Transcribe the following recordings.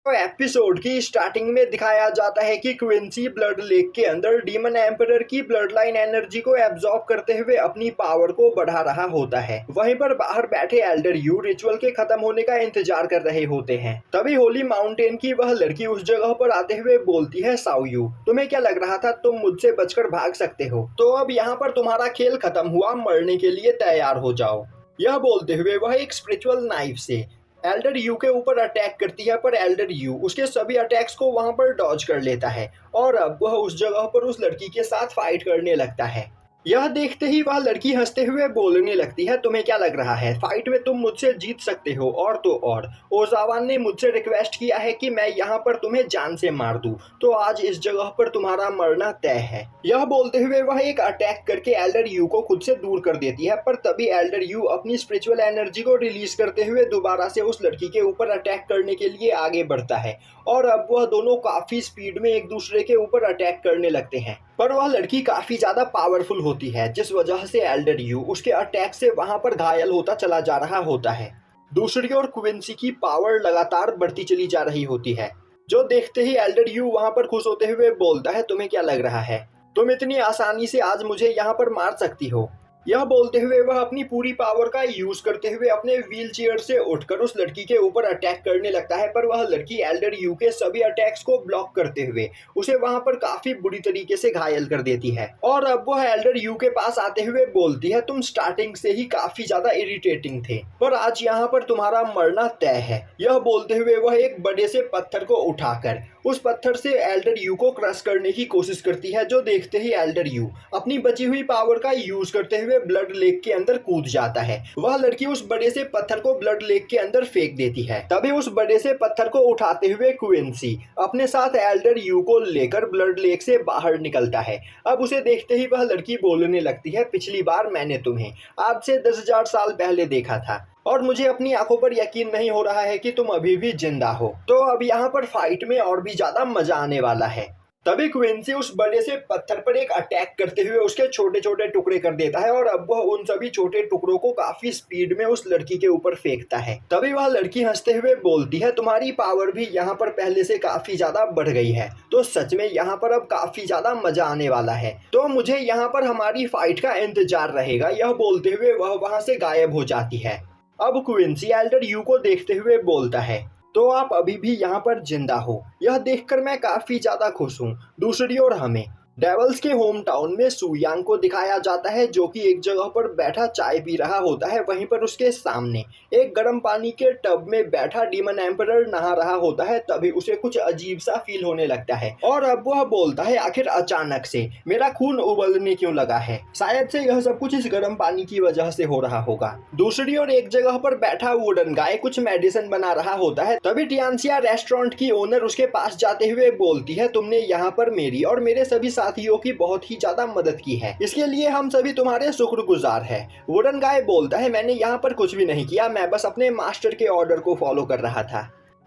तो एपिसोड की स्टार्टिंग में दिखाया जाता है कि क्विंसी ब्लड लेक के अंदर डीमन एम्परर की ब्लड लाइन एनर्जी को एब्जॉर्ब करते हुए अपनी पावर को बढ़ा रहा होता है। वहीं पर बाहर बैठे एल्डर यू रिचुअल के खत्म होने का इंतजार कर रहे होते हैं। तभी होली माउंटेन की वह लड़की उस जगह पर आते हुए बोलती है, साओयू, तुम्हें क्या लग रहा था तुम मुझसे बचकर भाग सकते हो? तो अब यहाँ पर तुम्हारा खेल खत्म हुआ, मरने के लिए तैयार हो जाओ। यह बोलते हुए वह एक स्पिरिचुअल नाइफ से एल्डर यू के ऊपर अटैक करती है, पर एल्डर यू उसके सभी अटैक्स को वहां पर डॉज कर लेता है और अब वह उस जगह पर उस लड़की के साथ फाइट करने लगता है। यह देखते ही वह लड़की हंसते हुए बोलने लगती है, तुम्हें क्या लग रहा है फाइट में तुम मुझसे जीत सकते हो? और तो और ओजावान ने मुझसे रिक्वेस्ट किया है कि मैं यहाँ पर तुम्हें जान से मार दूं, तो आज इस जगह पर तुम्हारा मरना तय है। यह बोलते हुए वह एक अटैक करके एल्डर यू को खुद से दूर कर देती है, पर तभी एल्डर यू अपनी स्पिरिचुअल एनर्जी को रिलीज करते हुए दोबारा से उस लड़की के ऊपर अटैक करने के लिए आगे बढ़ता है और अब वह दोनों काफी स्पीड में एक दूसरे के ऊपर अटैक करने लगते हैं। पर वह लड़की काफी ज्यादा पावरफुल होती है, जिस वजह से एल्डर यू उसके अटैक से वहां पर घायल होता चला जा रहा होता है। दूसरी ओर क्विंसी की पावर लगातार बढ़ती चली जा रही होती है, जो देखते ही एल्डर यू वहां पर खुश होते हुए बोलता है, तुम्हें क्या लग रहा है तुम इतनी आसानी से आज मुझे यहाँ पर मार सकती हो? यह बोलते हुए वह अपनी पूरी पावर का यूज करते हुए अपने व्हील चेयर से उठकर उस लड़की के ऊपर अटैक करने लगता है, पर वह लड़की एल्डर यू के सभी अटैक्स को ब्लॉक करते हुए उसे वहां पर काफी बुरी तरीके से घायल कर देती है। और अब वह एल्डर यू के पास आते हुए बोलती है, तुम स्टार्टिंग से ही काफी ज्यादा इरिटेटिंग थे, पर आज यहाँ पर तुम्हारा मरना तय है। यह बोलते हुए वह एक बड़े से पत्थर को उठाकर उस पत्थर से एल्डर यू को क्रश करने की कोशिश करती है, जो देखते ही एल्डर यू अपनी बची हुई पावर का यूज करते हुए ब्लड लेक के अंदर कूद जाता है। वह लड़की उस बड़े से पत्थर को ब्लड लेक के अंदर फेंक देती है। तभी उस बड़े से पत्थर को उठाते हुए क्विंसी अपने साथ एल्डर यू को लेकर ब्लड लेक से बाहर निकलता है। अब उसे देखते ही वह लड़की बोलने लगती है, पिछली बार मैंने तुम्हें आज से 10,000 साल पहले देखा था और मुझे अपनी आंखों पर यकीन नहीं हो रहा है कि तुम अभी भी जिंदा हो। तो अब यहाँ पर फाइट में और भी ज्यादा मजा आने वाला है। तभी क्विंसी उस बड़े से पत्थर पर एक अटैक करते हुए उसके छोटे छोटे टुकड़े कर देता है और अब वह उन सभी छोटे टुकड़ों को काफी स्पीड में उस लड़की के ऊपर फेंकता है। तभी वह लड़की हंसते हुए बोलती है, तुम्हारी पावर भी यहाँ पर पहले से काफी ज्यादा बढ़ गई है, तो सच में यहाँ पर अब काफी ज्यादा मजा आने वाला है, तो मुझे यहाँ पर हमारी फाइट का इंतजार रहेगा। यह बोलते हुए वह वहां से गायब हो जाती है। अब क्विंसी एल्डर यू को देखते हुए बोलता है, तो आप अभी भी यहाँ पर जिंदा हो, यह देखकर मैं काफी ज्यादा खुश हूँ। दूसरी ओर हमें डेवल्स के होम टाउन में सुयांग को दिखाया जाता है, जो कि एक जगह पर बैठा चाय पी रहा होता है। वहीं पर उसके सामने एक गर्म पानी के टब में बैठा डीमन एम्परर नहा रहा होता है। तभी उसे कुछ अजीब सा फील होने लगता है और अब वह बोलता है, आखिर अचानक से मेरा खून उबलने क्यों लगा है? शायद से यह सब कुछ इस गर्म पानी की वजह से हो रहा होगा। दूसरी ओर एक जगह पर बैठा वुडन गाय कुछ मेडिसिन बना रहा होता है। तभी टियानसिया रेस्टोरेंट की ओनर उसके पास जाते हुए बोलती है, तुमने यहाँ पर मेरी और मेरे सभी साथियों की बहुत ही ज्यादा मदद की है, इसके लिए हम सभी तुम्हारे शुक्रगुजार हैं। वुडन गाय बोलता है, मैंने यहाँ पर कुछ भी नहीं किया, मैं बस अपने मास्टर के ऑर्डर को फॉलो कर रहा था।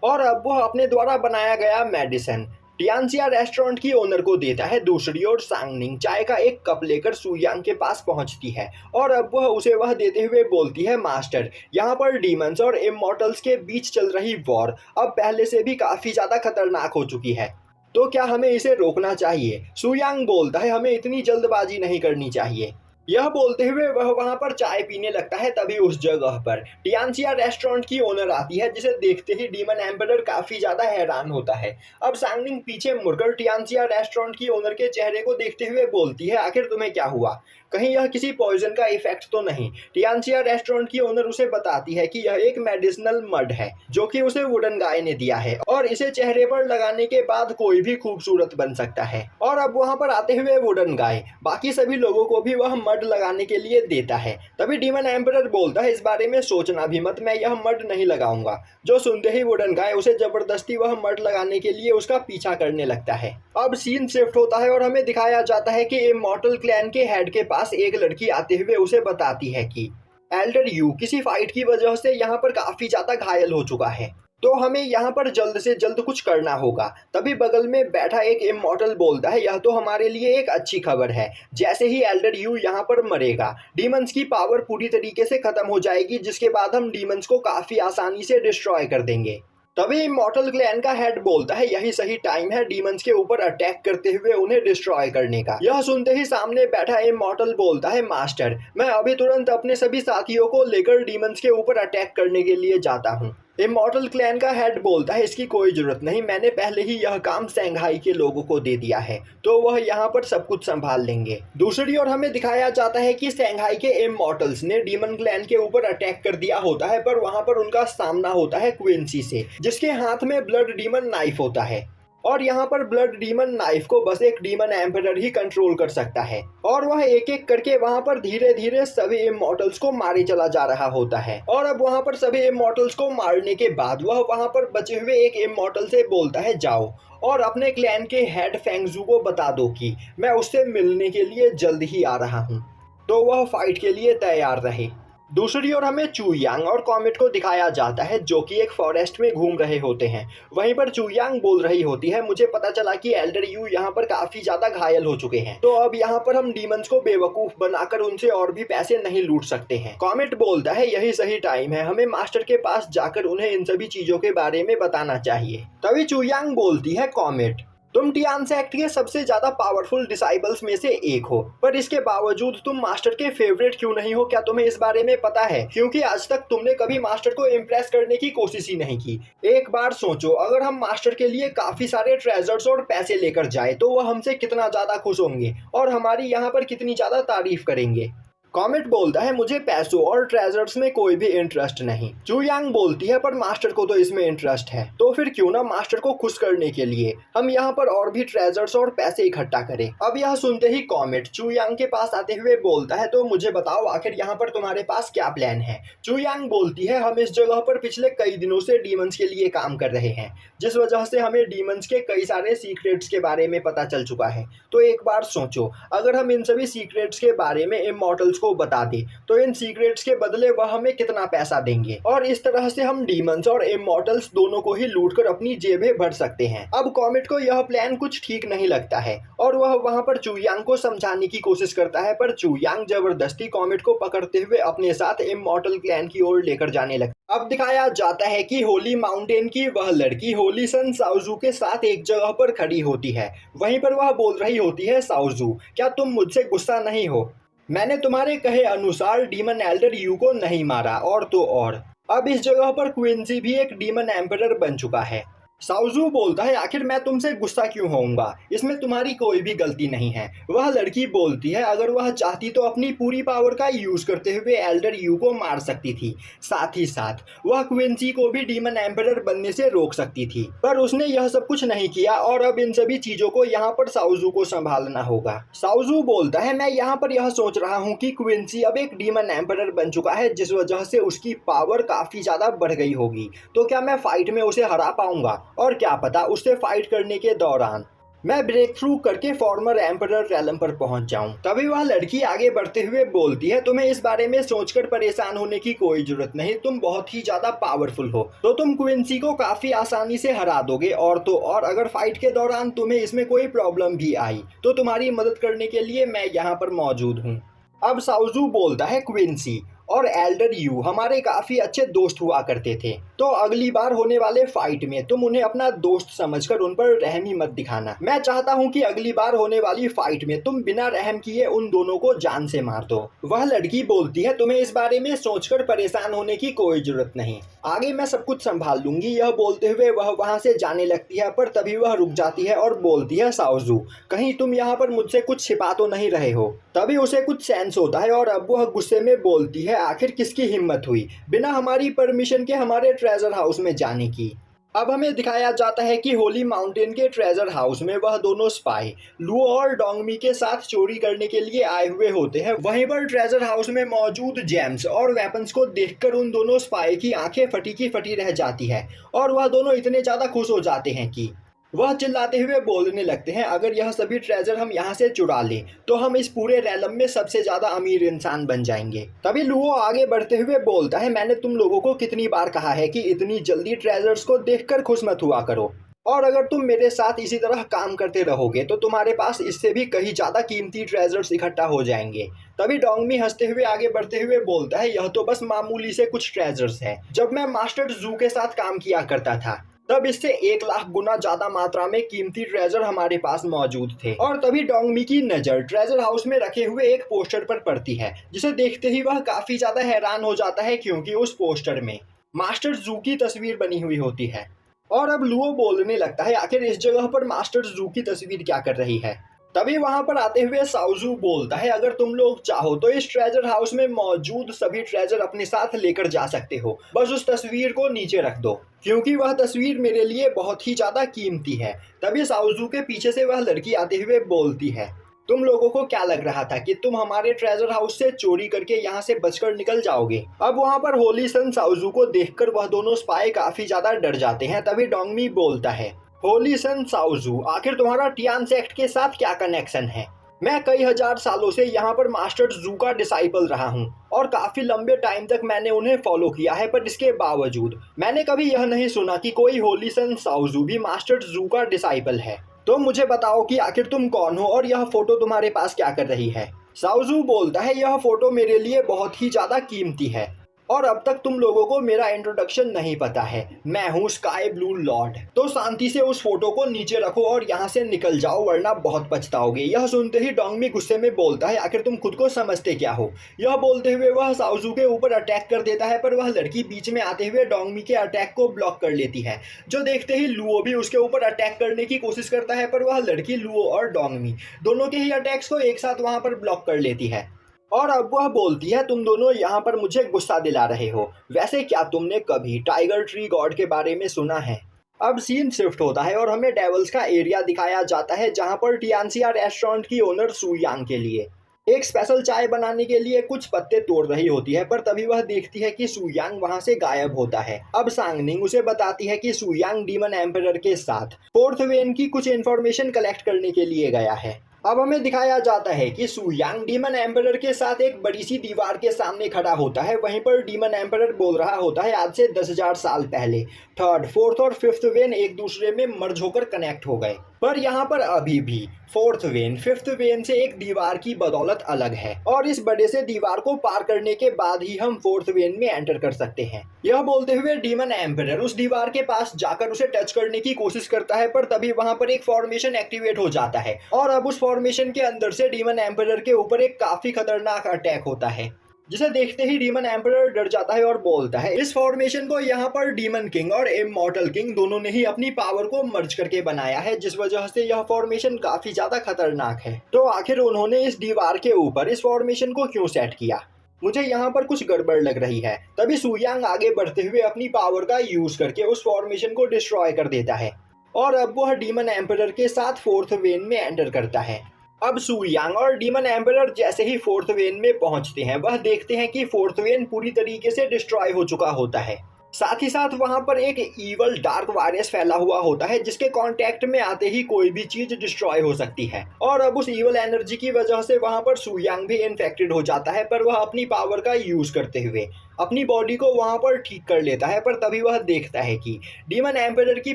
और अब वह अपने द्वारा बनाया गया मेडिसिन टियानसिया रेस्टोरेंट की ओनर को देता है। दूसरी ओर सांगनिंग चाय का एक कप लेकर सुयांग के पास पहुंचती है और अब वह उसे वह देते हुए बोलती है, मास्टर, यहाँ पर डीमंस और इमॉर्टल्स के बीच चल रही वॉर अब पहले से भी काफी ज्यादा खतरनाक हो चुकी है, तो क्या हमें इसे रोकना चाहिए? सुयांग बोलता है, हमें इतनी जल्दबाजी नहीं करनी चाहिए। यह बोलते हुए वह वहां पर चाय पीने लगता है। तभी उस जगह पर टियानसिया रेस्टोरेंट की ओनर आती है, जिसे देखते ही डीमन एम्परर काफी ज्यादा हैरान होता है। अब सांगनिंग पीछे मुड़कर टियानसिया रेस्टोरेंट की ओनर के चेहरे को देखते हुए बोलती है, आखिर तुम्हें क्या हुआ? कहीं यह किसी पॉइजन का इफेक्ट तो नहीं? टियानसिया रेस्टोरेंट की ओनर उसे बताती है कि यह एक मेडिसिनल मड है, जो कि उसे वुडन गाय ने दिया है और इसे चेहरे पर लगाने के बाद कोई भी खूबसूरत बन सकता है। और अब वहां पर आते हुए वुडन गाय बाकी सभी लोगों को भी वह मड लगाने के लिए देता है। तभी डीमन एम्परर बोलता है, इस बारे में सोचना भी मत, मैं यह मड नहीं लगाऊंगा। जो सुनते ही वुडन गाय उसे जबरदस्ती वह मड लगाने के लिए उसका पीछा करने लगता है। अब सीन शिफ्ट होता है और हमें दिखाया जाता है कि इमॉर्टल क्लैन के हेड के पास एक लड़की आते हुए उसे बताती है कि एल्डर यू किसी फाइट की वजह से यहाँ पर काफी ज्यादा घायल हो चुका है, तो हमें यहाँ पर जल्द से जल्द कुछ करना होगा। तभी बगल में बैठा एक इमॉर्टल बोलता है, यह तो हमारे लिए एक अच्छी खबर है, जैसे ही एल्डर यू यहाँ पर मरेगा डीमंस की पावर पूरी तरीके से खत्म हो जाएगी, जिसके बाद हम डीमंस को काफी आसानी से डिस्ट्रॉय कर देंगे। तभी इमॉर्टल क्लैन का हेड बोलता है यही सही टाइम है डीमंस के ऊपर अटैक करते हुए उन्हें डिस्ट्रॉय करने का। यह सुनते ही सामने बैठा इमॉर्टल बोलता है मास्टर, मैं अभी तुरंत अपने सभी साथियों को लेकर डीमंस के ऊपर अटैक करने के लिए जाता हूँ। इमॉर्टल क्लैन का हेड बोलता है इसकी कोई जरूरत नहीं, मैंने पहले ही यह काम शंघाई के लोगों को दे दिया है, तो वह यहाँ पर सब कुछ संभाल लेंगे। दूसरी ओर हमें दिखाया जाता है कि शंघाई के इमॉर्टल्स ने डीमन क्लैन के ऊपर अटैक कर दिया होता है, पर वहाँ पर उनका सामना होता है क्विंसी से, जिसके हाथ में ब्लड डीमन नाइफ होता है। और यहाँ पर ब्लड डीमन नाइफ को बस एक डीमन एम्परर ही कंट्रोल कर सकता है, और वह एक एक करके वहाँ पर धीरे धीरे सभी इमॉर्टल्स को मारे चला जा रहा होता है। और अब वहाँ पर सभी इमॉर्टल्स को मारने के बाद वह वहाँ पर बचे हुए एक इमॉर्टल से बोलता है जाओ और अपने क्लैन के हेड फेंगजू को बता दो कि मैं उससे मिलने के लिए जल्द ही आ रहा हूँ, तो वह फाइट के लिए तैयार रहे। दूसरी ओर हमें चू यांग और कॉमेट को दिखाया जाता है जो कि एक फॉरेस्ट में घूम रहे होते हैं। वहीं पर चू यांग बोल रही होती है मुझे पता चला कि एल्डर यू यहाँ पर काफी ज्यादा घायल हो चुके हैं, तो अब यहाँ पर हम डीमंस को बेवकूफ बनाकर उनसे और भी पैसे नहीं लूट सकते हैं। कॉमेट बोलता है यही सही टाइम है, हमें मास्टर के पास जाकर उन्हें इन सभी चीजों के बारे में बताना चाहिए। तभी चू यांग बोलती है कॉमेट, तुम टियान सेक्ट के सबसे ज्यादा पावरफुल डिसाइबल्स में से एक हो, पर इसके बावजूद तुम मास्टर के फेवरेट क्यों नहीं हो? क्या तुम्हें इस बारे में पता है? क्योंकि आज तक तुमने कभी मास्टर को इम्प्रेस करने की कोशिश ही नहीं की। एक बार सोचो, अगर हम मास्टर के लिए काफी सारे ट्रेजर्स और पैसे लेकर जाए तो वह हमसे कितना ज्यादा खुश होंगे और हमारी यहाँ पर कितनी ज्यादा तारीफ करेंगे। कॉमेट बोलता है मुझे पैसों और ट्रेजर्स में कोई भी इंटरेस्ट नहीं। चू यांग बोलती है पर मास्टर को तो इसमें इंटरेस्ट है, तो फिर क्यों ना मास्टर को खुश करने के लिए हम यहाँ पर और भी ट्रेजर्स और पैसे इकट्ठा करें। अब यह सुनते ही कॉमेट चू यांग के पास आते हुए बोलता है तो मुझे बताओ आखिर यहाँ पर तुम्हारे पास क्या प्लान है। चू यांग बोलती है हम इस जगह पर पिछले कई दिनों से डीमंस के लिए काम कर रहे हैं, जिस वजह से हमें डीमंस के कई सारे सीक्रेट्स के बारे में पता चल चुका है। तो एक बार सोचो, अगर हम इन सभी सीक्रेट्स के बारे में इमॉर्टल्स को बता दे तो इन सीक्रेट्स के बदले वह हमें कितना पैसा देंगे, और इस तरह से हम डीमंस और इमॉर्टल्स दोनों को ही लूटकर अपनी जेबें भर सकते हैं। अब कॉमेट को यह प्लान कुछ ठीक नहीं लगता है और वह वहां पर चू यांग को समझाने की कोशिश करता है, पर चू यांग जबरदस्ती कॉमेट को पकड़ते हुए अपने साथ इमॉर्टल क्लैन की ओर लेकर जाने लगता। अब दिखाया जाता है कि होली माउंटेन की वह लड़की होली सन साओजू के साथ एक जगह पर खड़ी होती है। वहीं पर वह बोल रही होती है साओजू, क्या तुम मुझसे गुस्सा नहीं हो? मैंने तुम्हारे कहे अनुसार डीमन एल्डर यू को नहीं मारा, और तो और अब इस जगह पर क्विंसी भी एक डीमन एम्परर बन चुका है। साउजू बोलता है आखिर मैं तुमसे गुस्सा क्यों होऊंगा, इसमें तुम्हारी कोई भी गलती नहीं है। वह लड़की बोलती है अगर वह चाहती तो अपनी पूरी पावर का यूज करते हुए एल्डर यू को मार सकती थी, साथ ही साथ वह क्विंसी को भी डीमन एम्परर बनने से रोक सकती थी, पर उसने यह सब कुछ नहीं किया और अब इन सभी चीजों को यहाँ पर साउजू को संभालना होगा। साउजू बोलता है मैं यहाँ पर यह सोच रहा हूँ कि क्विंसी अब एक डीमन एम्परर बन चुका है, जिस वजह से उसकी पावर काफी ज्यादा बढ़ गई होगी, तो क्या मैं फाइट में उसे हरा पाऊंगा? और क्या पता उससे फाइट करने के दौरान मैं ब्रेक थ्रू करके फॉर्मर एम्परर रैलम पर पहुंच जाऊं। तभी वह लड़की आगे बढ़ते हुए बोलती है तुम्हें इस बारे में सोचकर परेशान होने की कोई जरूरत नहीं, तुम बहुत ही ज्यादा पावरफुल हो, तो तुम क्विंसी को काफी आसानी से हरा दोगे, और तो और अगर फाइट के दौरान तुम्हें इसमें कोई प्रॉब्लम भी आई तो तुम्हारी मदद करने के लिए मैं यहाँ पर मौजूद हूँ। अब साउजू बोलता है क्विंसी और एल्डर यू हमारे काफी अच्छे दोस्त हुआ करते थे, तो अगली बार होने वाले फाइट में तुम उन्हें अपना दोस्त समझकर उन पर रहमी मत दिखाना। मैं चाहता हूं कि अगली बार होने वाली फाइट में तुम बिना रहम किए उन दोनों को जान से मार दो। वह लड़की बोलती है तुम्हें इस बारे में सोचकर परेशान होने की कोई जरूरत नहीं, आगे मैं सब कुछ संभाल लूंगी। यह बोलते हुए वह वहां से जाने लगती है, पर तभी वह रुक जाती है और बोलती है साउजू कहीं तुम यहाँ पर मुझसे कुछ छिपा तो नहीं रहे हो? तभी उसे कुछ सेंस होता है और अब वह गुस्से में बोलती है आखिर किसकी हिम्मत हुई बिना हमारी परमिशन के हमारे ट्रेजर हाउस में जाने की। अब हमें दिखाया जाता है कि होली माउंटेन के ट्रेजर हाउस में वह दोनों स्पाई लुओ और डोंगमी के साथ चोरी करने के लिए आए हुए होते हैं। वहीं पर ट्रेजर हाउस में मौजूद जेम्स और वेपन्स को देखकर उन दोनों स्पाई की आंखें फटी की फटी रह जाती है और वह दोनों इतने ज्यादा खुश हो जाते हैं कि वह चिल्लाते हुए बोलने लगते हैं अगर यह सभी ट्रेजर हम यहाँ से चुरा लें तो हम इस पूरे रैलम में सबसे ज्यादा अमीर इंसान बन जाएंगे। तभी लुओ आगे बढ़ते हुए बोलता है मैंने तुम लोगों को कितनी बार कहा है कि इतनी जल्दी ट्रेजर्स को देखकर खुश मत हुआ करो, और अगर तुम मेरे साथ इसी तरह काम करते रहोगे तो तुम्हारे पास इससे भी कहीं ज्यादा कीमती ट्रेजर्स इकट्ठा हो जाएंगे। तभी डोंगमी हंसते हुए आगे बढ़ते हुए बोलता है यह तो बस मामूली से कुछ ट्रेजर्स है। जब मैं मास्टर जू के साथ काम किया करता था तब इससे 1 लाख गुना ज्यादा मात्रा में कीमती ट्रेजर हमारे पास मौजूद थे। और तभी डोंगमी की नजर ट्रेजर हाउस में रखे हुए एक पोस्टर पर पड़ती है, जिसे देखते ही वह काफी ज्यादा हैरान हो जाता है, क्योंकि उस पोस्टर में मास्टर जू की तस्वीर बनी हुई होती है। और अब लुओ बोलने लगता है, आखिर इस जगह पर मास्टर जू की तस्वीर क्या कर रही है। तभी वहां पर आते हुए साउजू बोलता है, अगर तुम लोग चाहो तो इस ट्रेजर हाउस में मौजूद सभी ट्रेजर अपने साथ लेकर जा सकते हो, बस उस तस्वीर को नीचे रख दो, क्योंकि वह तस्वीर मेरे लिए बहुत ही ज्यादा कीमती है। तभी साउजू के पीछे से वह लड़की आते हुए बोलती है, तुम लोगों को क्या लग रहा था कि तुम हमारे ट्रेजर हाउस से चोरी करके यहाँ से बचकर निकल जाओगे। अब वहाँ पर होली सन साउजू को देखकर वह दोनों स्पाई काफी ज्यादा डर जाते हैं। तभी डोंगमी बोलता है, होली सन साउजू, आखिर तुम्हारा टियान सेक्ट के साथ क्या कनेक्शन है। मैं कई हजार सालों से यहाँ पर मास्टर जू का डिसाइपल रहा हूँ और काफी लंबे टाइम तक मैंने उन्हें फॉलो किया है, पर इसके बावजूद मैंने कभी यह नहीं सुना कि कोई होली सन साउजू भी मास्टर जू का डिसाइपल है। तो मुझे बताओ कि आखिर तुम कौन हो और यह फोटो तुम्हारे पास क्या कर रही है। साउजू बोलता है, यह फोटो मेरे लिए बहुत ही ज्यादा कीमती है और अब तक तुम लोगों को मेरा इंट्रोडक्शन नहीं पता है। मैं हूँ स्काई ब्लू लॉर्ड। तो शांति से उस फोटो को नीचे रखो और यहाँ से निकल जाओ, वरना बहुत पछताओगे। यह सुनते ही डोंगमी गुस्से में बोलता है, आखिर तुम खुद को समझते क्या हो। यह बोलते हुए वह साउजू के ऊपर अटैक कर देता है, पर वह लड़की बीच में आते हुए डोंगमी के अटैक को ब्लॉक कर लेती है। जो देखते ही लुओ भी उसके ऊपर अटैक करने की कोशिश करता है, पर वह लड़की लुओ और डोंगमी दोनों के ही अटैक्स को एक साथ वहां पर ब्लॉक कर लेती है। और अब वह बोलती है, तुम दोनों यहाँ पर मुझे गुस्सा दिला रहे हो। वैसे क्या तुमने कभी टाइगर ट्री गॉड के बारे में सुना है। अब सीन शिफ्ट होता है और हमें डेवल्स का एरिया दिखाया जाता है, जहाँ पर टियानसिया रेस्टोरेंट की ओनर सू यांग के लिए एक स्पेशल चाय बनाने के लिए कुछ पत्ते तोड़ रही होती है, पर तभी वह देखती है कि सू यांग वहां से गायब होता है। अब सांगनिंग उसे बताती है कि सू यांग डीमन एम्परर के साथ फोर्थ वेन की कुछ इन्फॉर्मेशन कलेक्ट करने के लिए गया है। अब हमें दिखाया जाता है कि सू यांग डीमन एम्परर के साथ एक बड़ी सी दीवार के सामने खड़ा होता है। वहीं पर डीमन एम्परर बोल रहा होता है, आज से 10,000 साल पहले थर्ड, फोर्थ और फिफ्थ वेन एक दूसरे में मर्ज होकर कनेक्ट हो गए, पर यहाँ पर अभी भी फोर्थ वेन फिफ्थ वेन से एक दीवार की बदौलत अलग है और इस बड़े से दीवार को पार करने के बाद ही हम फोर्थ वेन में एंटर कर सकते हैं। यह बोलते हुए डीमन एम्परर उस दीवार के पास जाकर उसे टच करने की कोशिश करता है, पर तभी वहां पर एक फॉर्मेशन एक्टिवेट हो जाता है और अब उस फॉर्मेशन के अंदर से डीमन एम्परर के ऊपर एक काफी खतरनाक अटैक होता है, जिसे देखते ही डीमन एम्परर डर जाता है और बोलता है, इस फॉर्मेशन को यहाँ पर डीमन किंग और इमॉर्टल किंग दोनों ने ही अपनी पावर को मर्ज करके बनाया है, जिस वजह से यह फॉर्मेशन काफी ज्यादा खतरनाक है। तो आखिर उन्होंने इस दीवार के ऊपर इस फॉर्मेशन को क्यों सेट किया, मुझे यहाँ पर कुछ गड़बड़ लग रही है। तभी सू यांग आगे बढ़ते हुए अपनी पावर का यूज करके उस फॉर्मेशन को डिस्ट्रॉय कर देता है और अब वह डीमन एम्परर के साथ फोर्थ वेन में एंटर करता है। अब सू यांग और डीमन एम्परर जैसे ही फोर्थ वेन में पहुंचते हैं, वह देखते हैं कि फोर्थ वेन पूरी तरीके से डिस्ट्रॉय हो चुका होता है। साथ ही साथ वहां पर एक ईवल डार्क वायरस फैला हुआ होता है, जिसके कांटेक्ट में आते ही कोई भी चीज डिस्ट्रॉय हो सकती है और अब उस ईवल एनर्जी की वजह से वहां पर सू यांग भी इन्फेक्टेड हो जाता है, पर वह अपनी पावर का यूज करते हुए अपनी बॉडी को वहां पर ठीक कर लेता है। पर तभी वह देखता है कि डीमन एम्परर की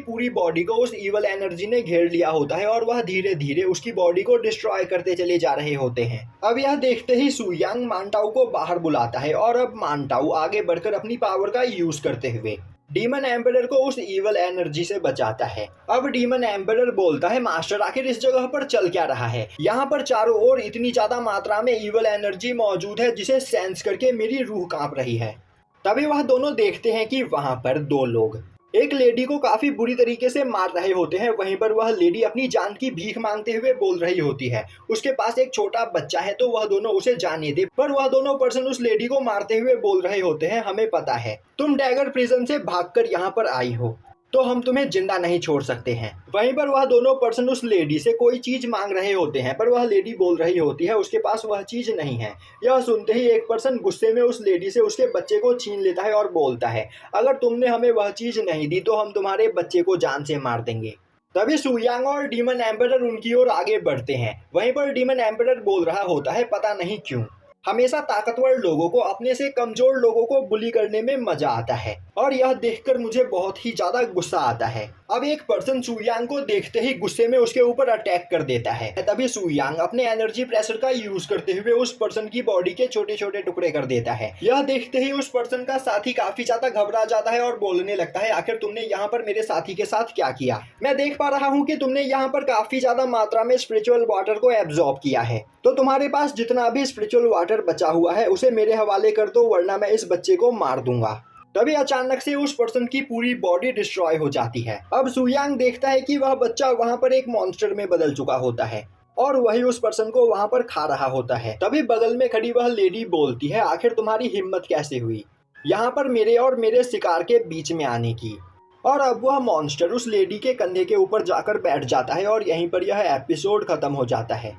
पूरी बॉडी को उस ईवल एनर्जी ने घेर लिया होता है और वह धीरे धीरे उसकी बॉडी को डिस्ट्रॉय करते चले जा रहे होते हैं। अब यह देखते ही सू यांग मांटाऊ को बाहर बुलाता है और अब मांटाऊ आगे बढ़कर अपनी पावर का यूज करते हुए डीमन एम्परर को उस ईवल एनर्जी से बचाता है। अब डीमन एम्परर बोलता है, मास्टर आखिर इस जगह पर चल क्या रहा है। यहाँ पर चारों ओर इतनी ज्यादा मात्रा में ईवल एनर्जी मौजूद है, जिसे सेंस करके मेरी रूह कांप रही है। तभी वह दोनों देखते हैं कि वहां पर दो लोग एक लेडी को काफी बुरी तरीके से मार रहे होते हैं। वहीं पर वह लेडी अपनी जान की भीख मांगते हुए बोल रही होती है, उसके पास एक छोटा बच्चा है तो वह दोनों उसे जाने दे। पर वह दोनों पर्सन उस लेडी को मारते हुए बोल रहे होते हैं, हमें पता है तुम डैगर प्रिजन से भागकर यहाँ पर आई हो, तो हम तुम्हें जिंदा नहीं छोड़ सकते हैं। वहीं पर वह दोनों पर्सन उस लेडी से कोई चीज मांग रहे होते हैं, पर वह लेडी बोल रही होती है उसके पास वह चीज नहीं है। यह सुनते ही एक पर्सन गुस्से में उस लेडी से उसके बच्चे को छीन लेता है और बोलता है, अगर तुमने हमें वह चीज नहीं दी तो हम तुम्हारे बच्चे को जान से मार देंगे। तभी सू यांग और डीमन एम्परर उनकी ओर आगे बढ़ते हैं। वहीं पर डीमन एम्परर बोल रहा होता है, पता नहीं क्यों हमेशा ताकतवर लोगों को अपने से कमजोर लोगों को बुली करने में मजा आता है और यह देखकर मुझे बहुत ही ज्यादा गुस्सा आता है। अब एक पर्सन सुयांग को देखते ही गुस्से में उसके ऊपर अटैक कर देता है। तभी सुयांग अपने एनर्जी प्रेशर का यूज करते हुए उस पर्सन की बॉडी के छोटे छोटे टुकड़े कर देता है। यह देखते ही उस पर्सन का साथी काफी ज्यादा घबरा जाता है और बोलने लगता है, आखिर तुमने यहाँ पर मेरे साथी के साथ क्या किया? मैं देख पा रहा हूँ कि तुमने यहाँ पर काफी ज्यादा मात्रा में स्पिरिचुअल वाटर को एब्जॉर्ब किया है, तो तुम्हारे पास जितना भी स्पिरिचुअल वाटर बचा हुआ है उसे मेरे हवाले कर दो, वरना मैं इस बच्चे को मार दूंगा। तभी अचानक से उस पर्सन की पूरी बॉडी डिस्ट्रॉय हो जाती है। अब सुयांग देखता है कि वह बच्चा वहां पर एक मॉन्स्टर में बदल चुका होता है और वही उस पर्सन को वहां पर खा रहा होता है। तभी बगल में खड़ी वह लेडी बोलती है, आखिर तुम्हारी हिम्मत कैसे हुई यहाँ पर मेरे और मेरे शिकार के बीच में आने की? और अब वह मॉन्स्टर उस लेडी के कंधे के ऊपर जाकर बैठ जाता है और यहीं पर यह एपिसोड खत्म हो जाता है।